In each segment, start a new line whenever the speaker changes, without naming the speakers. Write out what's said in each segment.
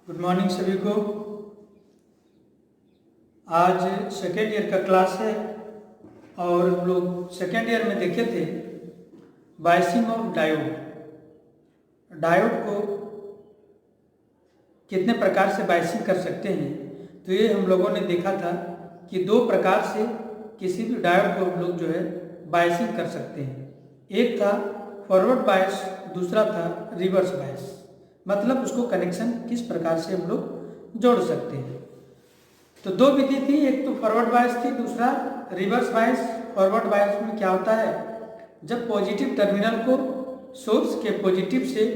Good morning सभी को। आज सेकेंड ईयर का क्लास है और हम लोग सेकेंड ईयर में देखे थे बायसिंग ऑफ डायोड। डायोड को कितने प्रकार से बायसिंग कर सकते हैं, तो ये हम लोगों ने देखा था कि दो प्रकार से किसी भी डायोड को हम लोग जो है बायसिंग कर सकते हैं। एक था फॉरवर्ड बायस, दूसरा था रिवर्स बायस। मतलब उसको कनेक्शन किस प्रकार से हम लोग जोड़ सकते हैं। तो दो विधि थी, एक तो फॉरवर्ड बायस थी, दूसरा रिवर्स बायस। फॉरवर्ड बायस में क्या होता है, जब पॉजिटिव टर्मिनल को सोर्स के पॉजिटिव से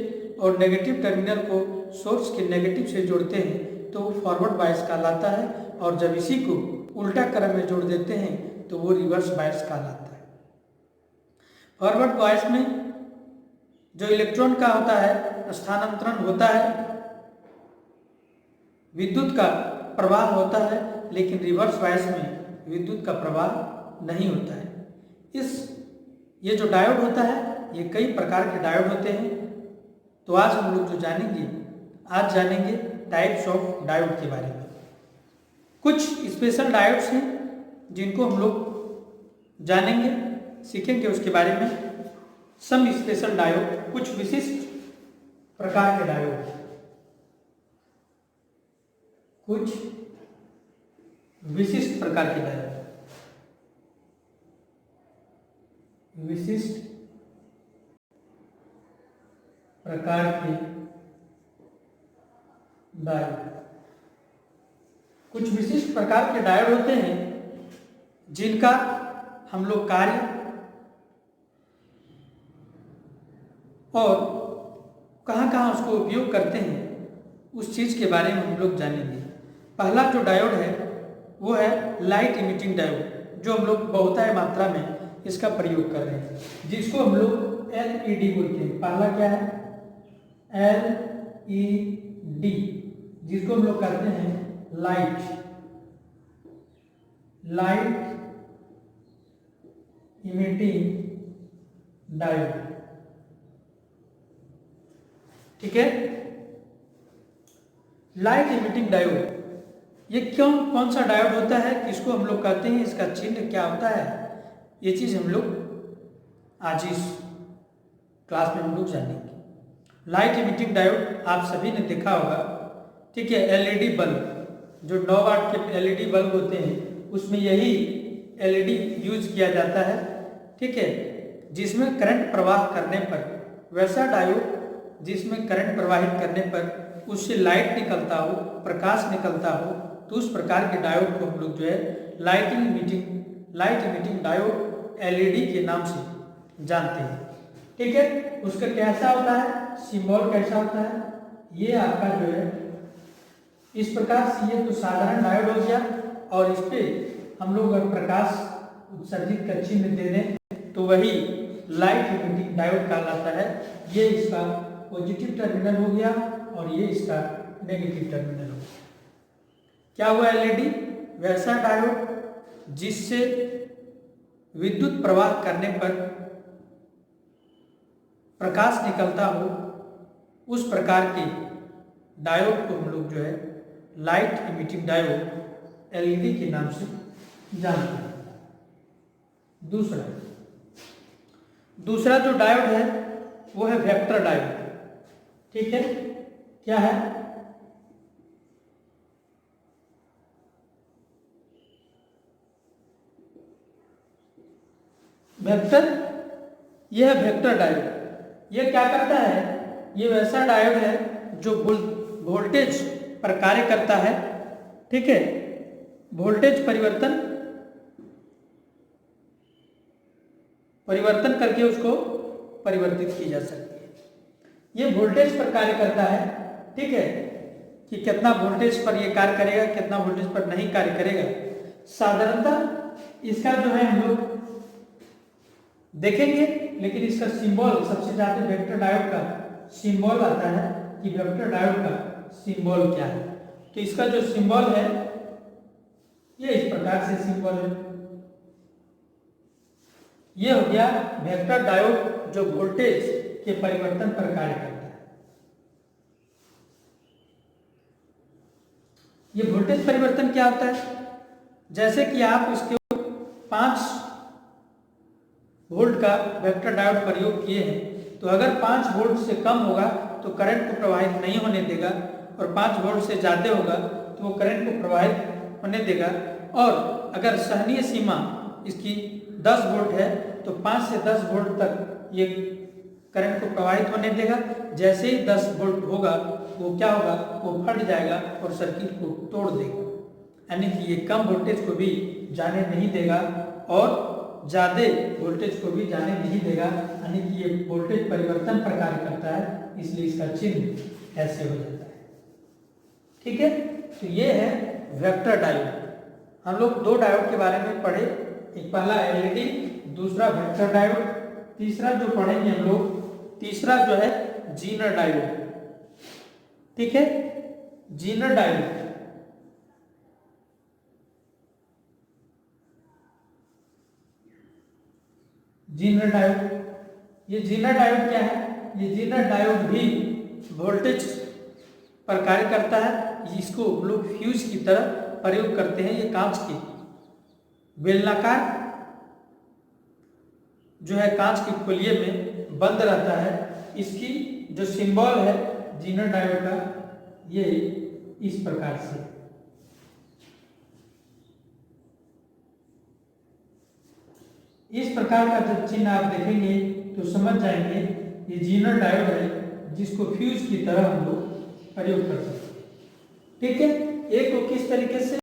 और नेगेटिव टर्मिनल को सोर्स के नेगेटिव से जोड़ते हैं तो वो फॉरवर्ड बायस कहलाता है, और जब इसी को उल्टा क्रम में जोड़ देते हैं तो वो रिवर्स बायस कहलाता है। फॉरवर्ड बायस में जो इलेक्ट्रॉन का होता है स्थानांतरण होता है, विद्युत का प्रवाह होता है, लेकिन रिवर्स बायस में विद्युत का प्रवाह नहीं होता है। ये जो डायोड होता है ये कई प्रकार के डायोड होते हैं। तो आज हम लोग जो जानेंगे टाइप्स ऑफ डायोड के बारे में। कुछ स्पेशल डायोड्स हैं जिनको हम लोग जानेंगे, सीखेंगे उसके बारे में। सम स्पेशल डायोड, कुछ विशिष्ट प्रकार के डायोड, कुछ विशिष्ट प्रकार के डायोड, विशिष्ट प्रकार के डायोड। कुछ विशिष्ट प्रकार के डायोड होते हैं जिनका हम लोग कार्य और कहाँ उसको उपयोग करते हैं उस चीज़ के बारे में हम लोग जानेंगे। पहला जो डायोड है वो है लाइट इमिटिंग डायोड, जो हम लोग बहुतायत मात्रा में इसका प्रयोग कर रहे हैं, जिसको हम लोग LED बोलते हैं। पहला क्या है, LED, जिसको हम लोग कहते हैं लाइट इमिटिंग डायोड। ठीक है, लाइट इमिटिंग डायोड ये कौन सा डायोड होता है, किसको हम लोग कहते हैं, इसका चिन्ह क्या होता है, ये चीज हम लोग आज इस क्लास में हम लोग जानेंगे। लाइट इमिटिंग डायोड आप सभी ने देखा होगा, ठीक है। LED बल्ब, जो 9 वाट के LED बल्ब होते हैं उसमें यही LED यूज किया जाता है, ठीक है, जिसमें करंट प्रवाह करने पर, वैसा डायोड जिसमें करंट प्रवाहित करने पर उससे लाइट निकलता हो, प्रकाश निकलता हो, तो उस प्रकार के डायोड को हम लोग जो है लाइट इमिटिंग डायोड LED के नाम से जानते हैं। ठीक है, उसका कैसा होता है, सिंबल कैसा होता है, ये आपका जो है इस प्रकार से, ये तो साधारण डायोड हो गया, और इस पे हम लोग अगर प्रकाश उत्सर्जित का चिन्ह दे दें तो वही लाइट इमिटिंग डायोड कहलाता है। ये इसका पॉजिटिव टर्मिनल हो गया और ये इसका नेगेटिव टर्मिनल हो गया। क्या हुआ, LED वैसा डायोड जिससे विद्युत प्रवाह करने पर प्रकाश निकलता हो, उस प्रकार के डायोड को हम लोग जो है लाइट इमिटिंग डायोड LED के नाम से जानते हैं। दूसरा जो डायोड है वो है वेक्टर डायोड। ठीक है, क्या है, वेक्टर, यह है वेक्टर डायोड। यह क्या करता है, ये वैसा डायोड है जो वोल्टेज पर कार्य करता है। ठीक है, वोल्टेज परिवर्तन करके उसको परिवर्तित की जा सकती है। ये वोल्टेज पर कार्य करता है, ठीक है, कि कितना वोल्टेज पर ये कार्य करेगा, कितना वोल्टेज पर नहीं कार्य करेगा। साधारणतः इसका जो है हम लोग देखेंगे, लेकिन इसका सिंबल सबसे ज्यादा वेक्टर डायोड का सिंबल आता है कि वेक्टर डायोड का सिंबल क्या है। तो इसका जो सिंबल है ये इस प्रकार से सिंबल है। ये हो गया वेक्टर डायोड जो वोल्टेज के परिवर्तन पर कार्य करता है। ये वोल्टेज परिवर्तन क्या होता है? जैसे कि आप इसके 5 वोल्ट का वेक्टर डायोड प्रयोग किए हैं, तो अगर 5 वोल्ट से कम होगा तो करंट को प्रवाहित नहीं होने देगा, और 5 वोल्ट से ज़्यादा होगा तो वो करंट को प्रवाहित होने देगा। और अगर सहनीय सीमा इसकी 10 वोल्ट है तो 5 से 10 वोल्ट तक ये करंट को प्रवाहित होने देगा। जैसे ही 10 वोल्ट होगा वो क्या होगा, वो फट जाएगा और सर्किट को तोड़ देगा। यानी कि ये कम वोल्टेज को भी जाने नहीं देगा और ज़्यादा वोल्टेज को भी जाने नहीं देगा। यानी कि ये वोल्टेज परिवर्तन पर कार्य करता है, इसलिए इसका चिन्ह ऐसे हो जाता है। ठीक है, तो ये है वेक्टर डायोड। हम लोग 2 डायोड के बारे में पढ़े, एक पहला एलईडी, दूसरा वेक्टर डायोड। तीसरा जो पढ़ेंगे हम लोग, तीसरा जो है जीनर डायोड। ठीक है, जीनर डायोड। जीनर डायोड, ये जीनर डायोड क्या है? ये जीनर डायोड भी वोल्टेज पर कार्य करता है। इसको लोग फ्यूज की तरह प्रयोग करते हैं। ये कांच की बेलनाकार जो है कांच की खोलिए में बंद रहता है। इसकी जो सिंबल है जीनर डायोड का, ये इस प्रकार से। इस प्रकार का जब चिन्ह आप देखेंगे तो समझ जाएंगे ये जीनर डायोड है, जिसको फ्यूज की तरह हम लोग प्रयोग कर सकते हैं। ठीक है, एक को किस तरीके से,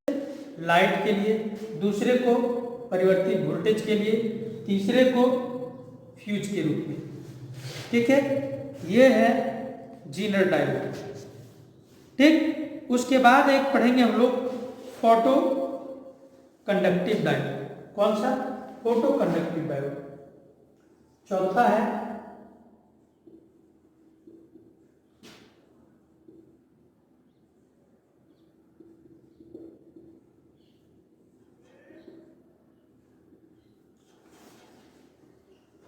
लाइट के लिए, दूसरे को परिवर्तित वोल्टेज के लिए, तीसरे को फ्यूज के रूप में। ठीक है, ये है जीनर डायोड। ठीक, उसके बाद एक पढ़ेंगे हम लोग फोटो कंडक्टिव डायोड। कौन सा? Photo conductive diode. चौथा है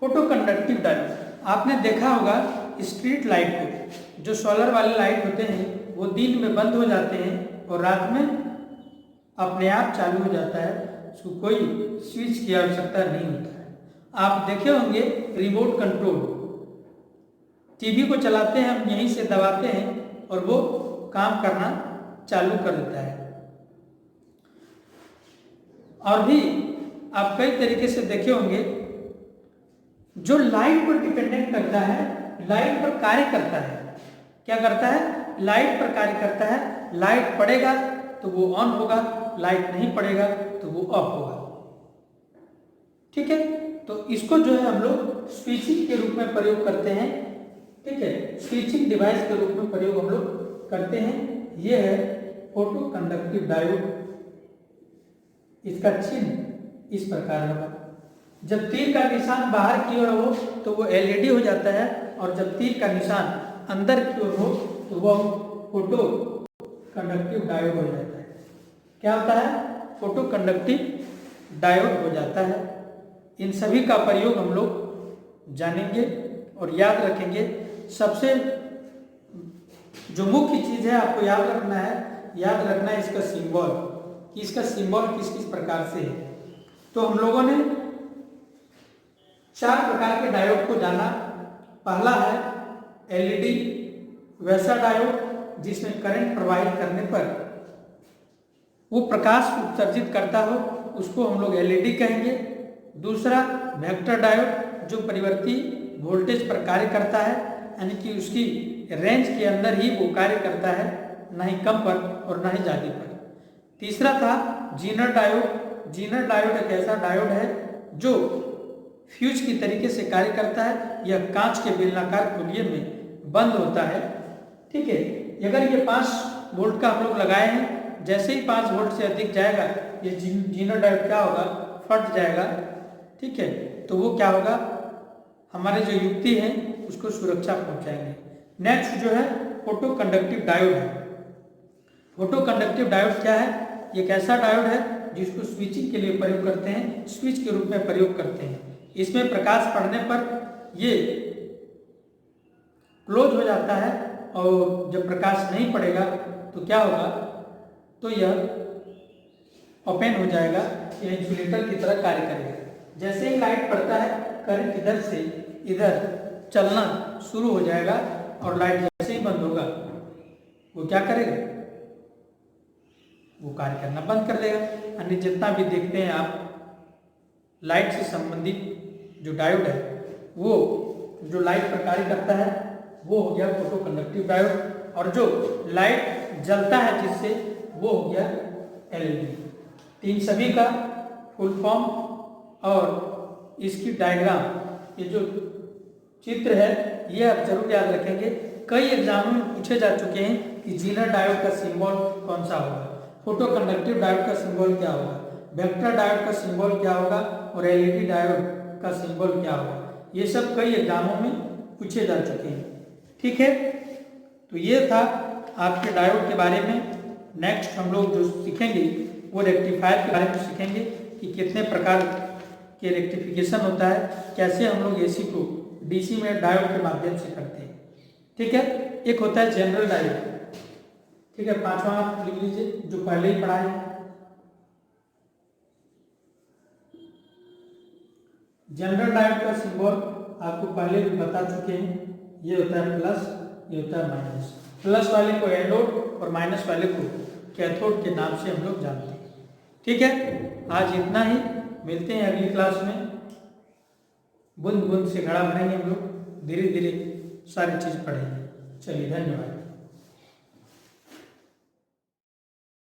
फोटो कंडक्टिव डायोड। आपने देखा होगा स्ट्रीट लाइट को, जो सोलर वाले लाइट होते हैं वो दिन में बंद हो जाते हैं और रात में अपने आप चालू हो जाता है। उसको कोई स्विच की आवश्यकता नहीं होता है। आप देखे होंगे रिमोट कंट्रोल, टीवी को चलाते हैं हम, यहीं से दबाते हैं और वो काम करना चालू कर देता है। और भी आप कई तरीके से देखे होंगे जो लाइट पर डिपेंडेंट करता है, लाइट पर कार्य करता है। क्या करता है? लाइट पर कार्य करता है। लाइट पड़ेगा तो वो ऑन होगा, लाइट नहीं पड़ेगा तो वो ऑफ होगा। ठीक है, तो इसको जो है हम लोग स्विचिंग के रूप में प्रयोग करते हैं। ठीक है, स्विचिंग डिवाइस के रूप में प्रयोग हम लोग करते हैं। ये है फोटो कंडक्टिव डायोड। इसका चिन्ह इस प्रकार होगा। जब तीर का निशान बाहर की ओर हो तो वो एलईडी हो जाता है, और जब तीर का निशान अंदर की ओर हो तो वह फोटो कंडक्टिव डायोड हो जाता है। क्या होता है? फोटो कंडक्टिव डायोड हो जाता है। इन सभी का प्रयोग हम लोग जानेंगे और याद रखेंगे। सबसे जो मुख्य चीज़ है आपको याद रखना है इसका सिंबल, कि इसका सिंबल किस किस प्रकार से है। तो हम लोगों ने 4 प्रकार के डायोड को जाना। पहला है एलईडी, वैसा डायोड जिसमें करंट प्रवाहित करने पर वो प्रकाश उत्सर्जित करता हो, उसको हम लोग एलईडी कहेंगे। दूसरा वेक्टर डायोड, जो परिवर्ती वोल्टेज पर कार्य करता है, यानी कि उसकी रेंज के अंदर ही वो कार्य करता है, ना ही कम पर और ना ही ज़्यादा पर। तीसरा था जीनर डायोड। जीनर डायोड एक ऐसा डायोड है जो फ्यूज की तरीके से कार्य करता है। यह कांच के बेलनाकार खोलिए में बंद होता है। ठीक है, अगर ये 5 वोल्ट का हम लोग लगाए हैं, जैसे ही 5 वोल्ट से अधिक जाएगा ये जीनर डायोड क्या होगा? फट जाएगा। ठीक है, तो वो क्या होगा? हमारे जो युक्ति है उसको सुरक्षा पहुंचाएंगे। नेक्स्ट जो है फोटो कंडक्टिव डायोड है। फोटो कंडक्टिव डायोड क्या है? एक ऐसा डायोड है जिसको स्विचिंग के लिए प्रयोग करते हैं, स्विच के रूप में प्रयोग करते हैं। इसमें प्रकाश पड़ने पर ये क्लोज हो जाता है, और जब प्रकाश नहीं पड़ेगा तो क्या होगा? तो यह ओपन हो जाएगा, यह इंसुलेटर की तरह कार्य करेगा। जैसे ही लाइट पड़ता है करंट इधर से इधर चलना शुरू हो जाएगा और लाइट जैसे ही बंद होगा वो क्या करेगा, वो कार्य करना बंद कर देगा। अन्य जितना भी देखते हैं आप लाइट से संबंधित जो डायोड है वो जो लाइट पर कार्य करता है वो हो गया फोटो कंडक्टिव डायोड, और जो लाइट जलता है जिससे वो हो गया एलईडी। इन सभी का फुल फॉर्म और इसकी डायग्राम, ये जो चित्र है ये आप जरूर याद रखेंगे। कई एग्जामों में पूछे जा चुके हैं कि जीनर डायोड का सिंबल कौन सा होगा, फोटो कंडक्टिव डायोड का सिंबल क्या होगा, वेक्टर डायोड का सिंबल क्या होगा और एलईडी डायोड का सिंबल क्या होगा। ये सब कई एग्जामों में पूछे जा चुके हैं। ठीक है, तो ये था आपके डायोड के बारे में। नेक्स्ट हम लोग जो सीखेंगे वो रेक्टिफायर के बारे में सीखेंगे कि कितने प्रकार के रेक्टिफिकेशन होता है, कैसे हम लोग एसी को डीसी में डायोड के माध्यम से करते हैं। ठीक है, एक होता है जनरल डायोड। ठीक है, 5वां आप लिख लीजिए जो पहले ही पढ़ा है। जनरल डायोड का सिंबल आपको पहले भी बता चुके हैं, ये होता है प्लस, ये होता है माइनस। प्लस वाले को एनोड और माइनस वाले को कैथोड के नाम से हम लोग जानते हैं। ठीक है, आज इतना ही, मिलते हैं अगली क्लास में। बूंद बूंद से घड़ा भरेंगे हम लोग, धीरे धीरे सारी चीज़ पढ़ेंगे। चलिए, धन्यवाद।